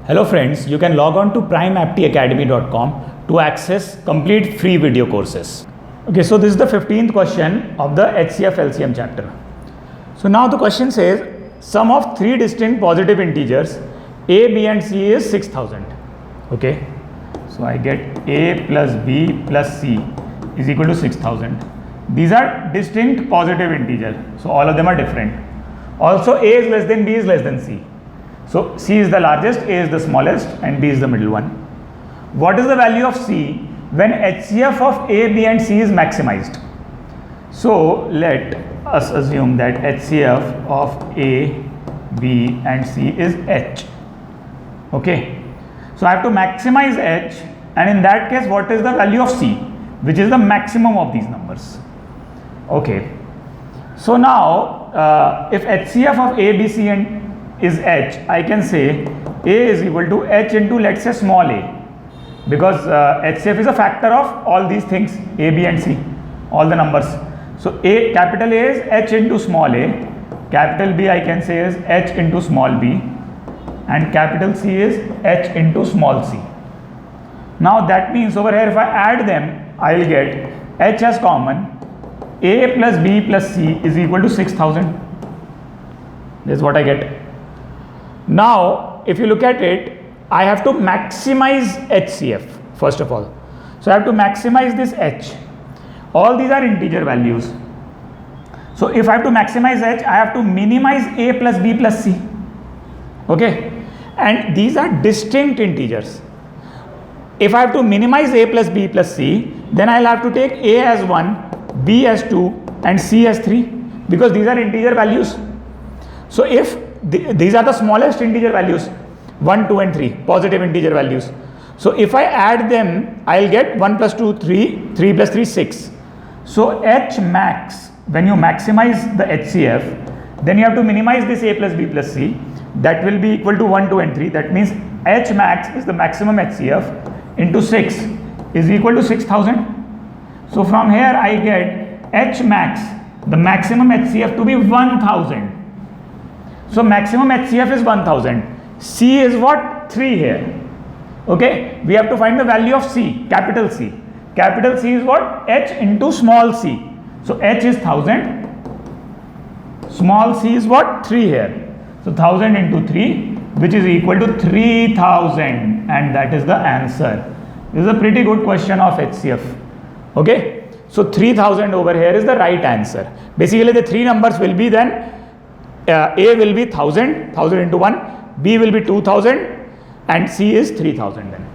Hello friends, you can log on to primeaptacademy.com to access complete free video courses. Okay, so this is the 15th question of the HCF LCM chapter. So now the question says sum of three distinct positive integers a, b and c is 6000. Okay, so I get a plus b plus c is equal to 6000. These are distinct positive integers, so all of them are different. Also a is less than b is less than c. So c is the largest, a is the smallest and b is the middle one. What is the value of c when HCF of a, b and c is maximized? So let us assume that HCF of a, b and c is h. Okay, so I have to maximize h, and in that case what is the value of c, which is the maximum of these numbers? Okay, so now if HCF of a, b, c and is h, I can say a is equal to h into, let's say, small a, because HCF is a factor of all these things a, b and c, all the numbers. So a, capital A is h into small a, capital B I can say is h into small b, and capital C is h into small c. Now that means over here if I add them, I will get h as common, a plus b plus c is equal to 6000. This is what I get. Now if you look at it, I have to maximize HCF first of all. So I have to maximize this h. All these are integer values. So if I have to maximize h, I have to minimize a plus b plus c. Okay, and these are distinct integers. If I have to minimize a plus b plus c, then I will have to take a as 1, b as 2 and c as 3, because these are integer values. So if these are the smallest integer values, 1, 2 and 3 positive integer values. So if I add them, I will get 1 plus 2 3, 3 plus 3 6. So h max, when you maximize the HCF, then you have to minimize this a plus b plus c, that will be equal to 1, 2 and 3. That means h max is the maximum HCF into 6 is equal to 6000. So from here I get h max, the maximum HCF, to be 1000. So maximum HCF is 1000. C is what? 3 here. Okay, we have to find the value of C, capital C. Capital C is what? H into small c. So H is 1000. Small c is what? 3 here. So 1000 into 3, which is equal to 3000, and that is the answer. This is a pretty good question of HCF. Okay, so 3000 over here is the right answer. Basically the three numbers will be then A will be 1000 into 1, B will be 2000 and C is 3000 then.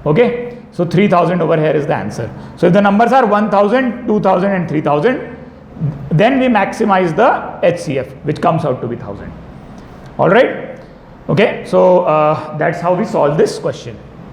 Okay, so 3000 over here is the answer. So if the numbers are 1000, 2000 and 3000, then we maximize the HCF, which comes out to be 1000. Alright, okay, so that's how we solve this question.